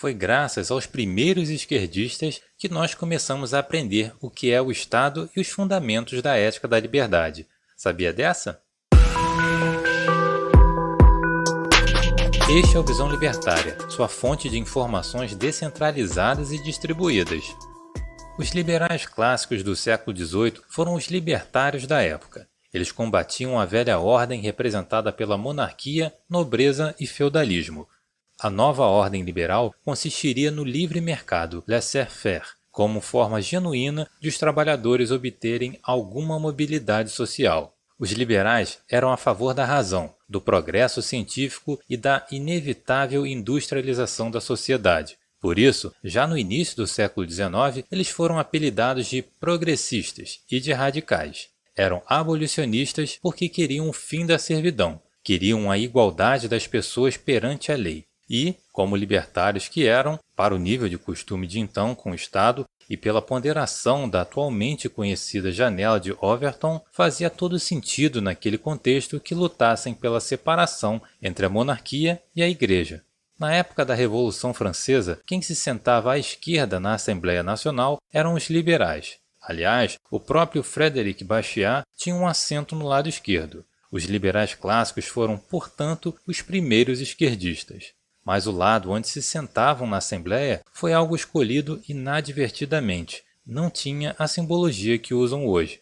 Foi graças aos primeiros esquerdistas que nós começamos a aprender o que é o Estado e os fundamentos da ética da liberdade. Sabia dessa? Este é o Visão Libertária, sua fonte de informações descentralizadas e distribuídas. Os liberais clássicos do século XVIII foram os libertários da época. Eles combatiam a velha ordem representada pela monarquia, nobreza e feudalismo. A nova ordem liberal consistiria no livre mercado, laissez-faire, como forma genuína de os trabalhadores obterem alguma mobilidade social. Os liberais eram a favor da razão, do progresso científico e da inevitável industrialização da sociedade. Por isso, já no início do século XIX, eles foram apelidados de progressistas e de radicais. Eram abolicionistas porque queriam o fim da servidão, queriam a igualdade das pessoas perante a lei. E, como libertários que eram, para o nível de costume de então com o Estado e pela ponderação da atualmente conhecida janela de Overton, fazia todo sentido naquele contexto que lutassem pela separação entre a monarquia e a Igreja. Na época da Revolução Francesa, quem se sentava à esquerda na Assembleia Nacional eram os liberais. Aliás, o próprio Frédéric Bastiat tinha um assento no lado esquerdo. Os liberais clássicos foram, portanto, os primeiros esquerdistas. Mas o lado onde se sentavam na Assembleia foi algo escolhido inadvertidamente, não tinha a simbologia que usam hoje.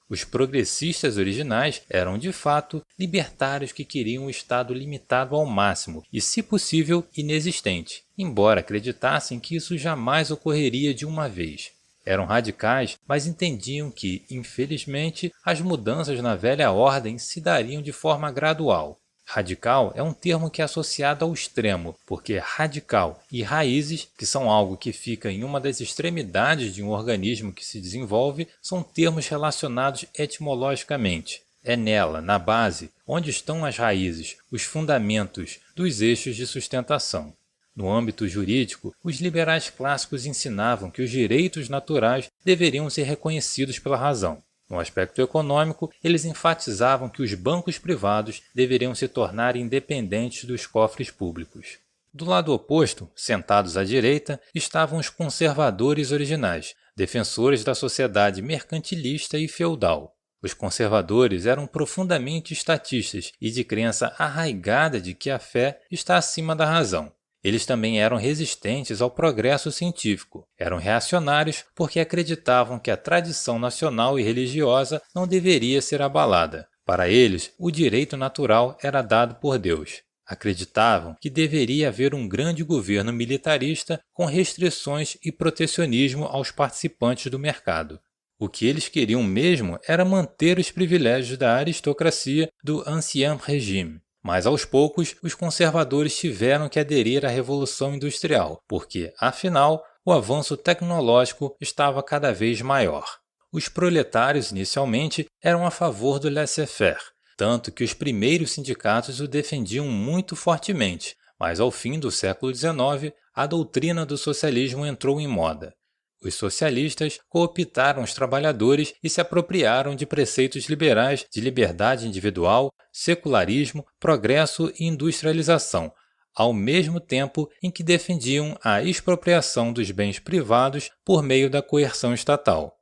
Os progressistas originais eram, de fato, libertários que queriam um Estado limitado ao máximo e, se possível, inexistente, embora acreditassem que isso jamais ocorreria de uma vez. Eram radicais, mas entendiam que, infelizmente, as mudanças na velha ordem se dariam de forma gradual. Radical é um termo que é associado ao extremo, porque radical e raízes, que são algo que fica em uma das extremidades de um organismo que se desenvolve, são termos relacionados etimologicamente. É nela, na base, onde estão as raízes, os fundamentos dos eixos de sustentação. No âmbito jurídico, os liberais clássicos ensinavam que os direitos naturais deveriam ser reconhecidos pela razão. No aspecto econômico, eles enfatizavam que os bancos privados deveriam se tornar independentes dos cofres públicos. Do lado oposto, sentados à direita, estavam os conservadores originais, defensores da sociedade mercantilista e feudal. Os conservadores eram profundamente estatistas e de crença arraigada de que a fé está acima da razão. Eles também eram resistentes ao progresso científico. Eram reacionários porque acreditavam que a tradição nacional e religiosa não deveria ser abalada. Para eles, o direito natural era dado por Deus. Acreditavam que deveria haver um grande governo militarista com restrições e protecionismo aos participantes do mercado. O que eles queriam mesmo era manter os privilégios da aristocracia do Ancien Régime. Mas aos poucos, os conservadores tiveram que aderir à Revolução Industrial, porque, afinal, o avanço tecnológico estava cada vez maior. Os proletários, inicialmente, eram a favor do laissez-faire, tanto que os primeiros sindicatos o defendiam muito fortemente, mas ao fim do século XIX, a doutrina do socialismo entrou em moda. Os socialistas cooptaram os trabalhadores e se apropriaram de preceitos liberais de liberdade individual, secularismo, progresso e industrialização, ao mesmo tempo em que defendiam a expropriação dos bens privados por meio da coerção estatal.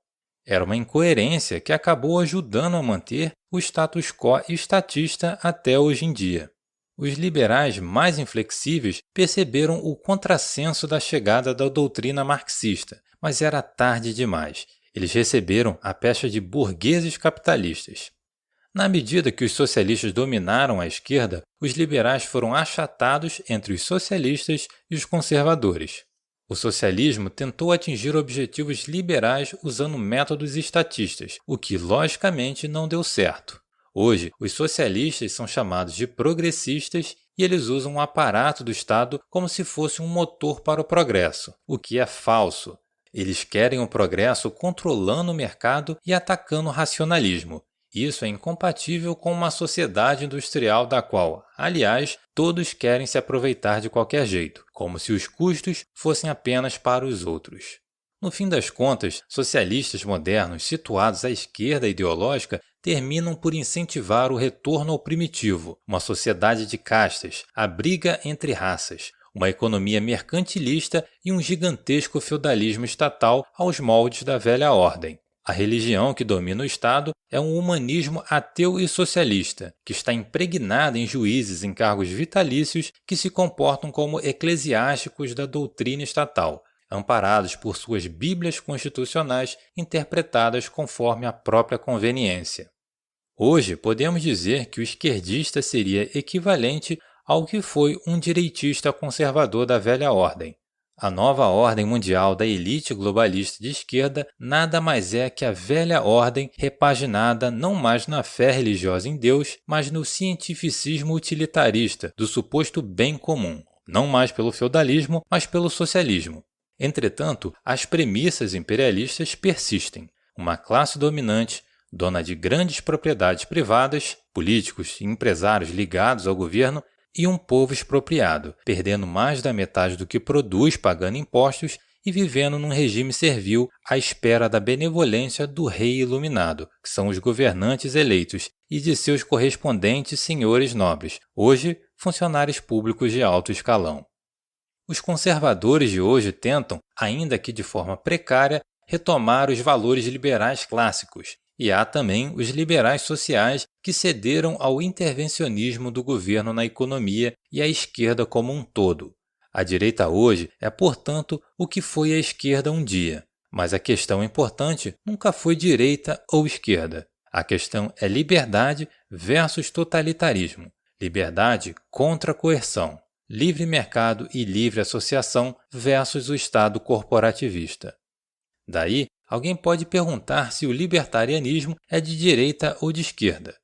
Era uma incoerência que acabou ajudando a manter o status quo estatista até hoje em dia. Os liberais mais inflexíveis perceberam o contrassenso da chegada da doutrina marxista, mas era tarde demais. Eles receberam a pecha de burgueses capitalistas. Na medida que os socialistas dominaram a esquerda, os liberais foram achatados entre os socialistas e os conservadores. O socialismo tentou atingir objetivos liberais usando métodos estatistas, o que logicamente não deu certo. Hoje, os socialistas são chamados de progressistas e eles usam o aparato do Estado como se fosse um motor para o progresso, o que é falso. Eles querem o progresso controlando o mercado e atacando o racionalismo. Isso é incompatível com uma sociedade industrial da qual, aliás, todos querem se aproveitar de qualquer jeito, como se os custos fossem apenas para os outros. No fim das contas, socialistas modernos situados à esquerda ideológica terminam por incentivar o retorno ao primitivo, uma sociedade de castas, a briga entre raças, uma economia mercantilista e um gigantesco feudalismo estatal aos moldes da velha ordem. A religião que domina o Estado é um humanismo ateu e socialista, que está impregnada em juízes em cargos vitalícios que se comportam como eclesiásticos da doutrina estatal, amparados por suas bíblias constitucionais interpretadas conforme a própria conveniência. Hoje, podemos dizer que o esquerdista seria equivalente ao que foi um direitista conservador da velha ordem. A nova ordem mundial da elite globalista de esquerda nada mais é que a velha ordem repaginada não mais na fé religiosa em Deus, mas no cientificismo utilitarista do suposto bem comum, não mais pelo feudalismo, mas pelo socialismo. Entretanto, as premissas imperialistas persistem. Uma classe dominante, dona de grandes propriedades privadas, políticos e empresários ligados ao governo, e um povo expropriado, perdendo mais da metade do que produz pagando impostos e vivendo num regime servil à espera da benevolência do rei iluminado, que são os governantes eleitos, e de seus correspondentes senhores nobres, hoje funcionários públicos de alto escalão. Os conservadores de hoje tentam, ainda que de forma precária, retomar os valores liberais clássicos, e há também os liberais sociais que cederam ao intervencionismo do governo na economia e à esquerda como um todo. A direita hoje é, portanto, o que foi a esquerda um dia, mas a questão importante nunca foi direita ou esquerda. A questão é liberdade versus totalitarismo, liberdade contra coerção, livre mercado e livre associação versus o Estado corporativista. Daí, alguém pode perguntar se o libertarianismo é de direita ou de esquerda.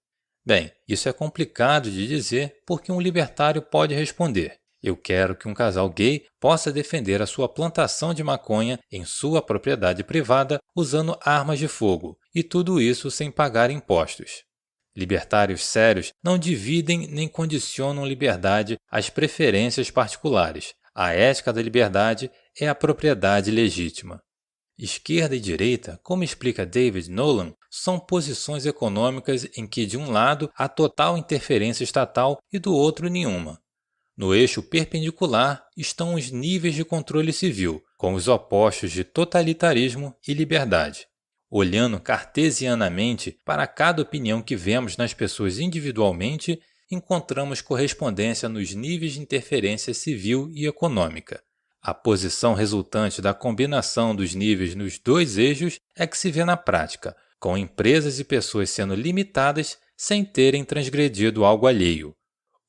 Bem, isso é complicado de dizer porque um libertário pode responder: eu quero que um casal gay possa defender a sua plantação de maconha em sua propriedade privada usando armas de fogo, e tudo isso sem pagar impostos. Libertários sérios não dividem nem condicionam liberdade às preferências particulares. A ética da liberdade é a propriedade legítima. Esquerda e direita, como explica David Nolan, são posições econômicas em que de um lado há total interferência estatal e do outro nenhuma. No eixo perpendicular estão os níveis de controle civil, com os opostos de totalitarismo e liberdade. Olhando cartesianamente para cada opinião que vemos nas pessoas individualmente, encontramos correspondência nos níveis de interferência civil e econômica. A posição resultante da combinação dos níveis nos dois eixos é que se vê na prática, com empresas e pessoas sendo limitadas sem terem transgredido algo alheio.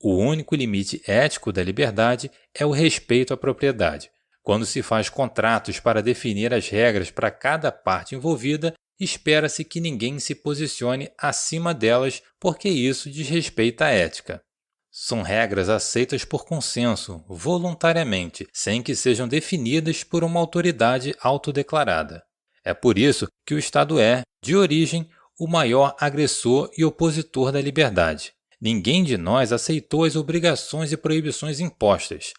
O único limite ético da liberdade é o respeito à propriedade. Quando se faz contratos para definir as regras para cada parte envolvida, espera-se que ninguém se posicione acima delas porque isso desrespeita a ética. São regras aceitas por consenso, voluntariamente, sem que sejam definidas por uma autoridade autodeclarada. É por isso que o Estado é, de origem, o maior agressor e opositor da liberdade. Ninguém de nós aceitou as obrigações e proibições impostas.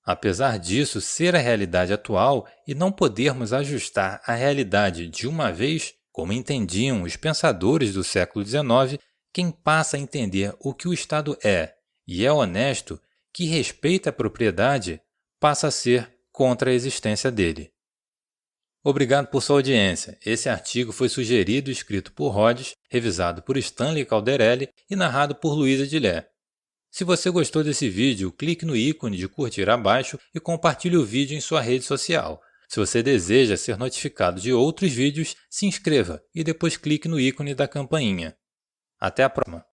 Apesar disso ser a realidade atual e não podermos ajustar a realidade de uma vez, como entendiam os pensadores do século XIX, quem passa a entender o que o Estado é e é honesto, que respeita a propriedade, passa a ser contra a existência dele. Obrigado por sua audiência. Esse artigo foi sugerido e escrito por Rhodes, revisado por Stanley Calderelli e narrado por Luísa Dilé. Se você gostou desse vídeo, clique no ícone de curtir abaixo e compartilhe o vídeo em sua rede social. Se você deseja ser notificado de outros vídeos, se inscreva e depois clique no ícone da campainha. Até a próxima!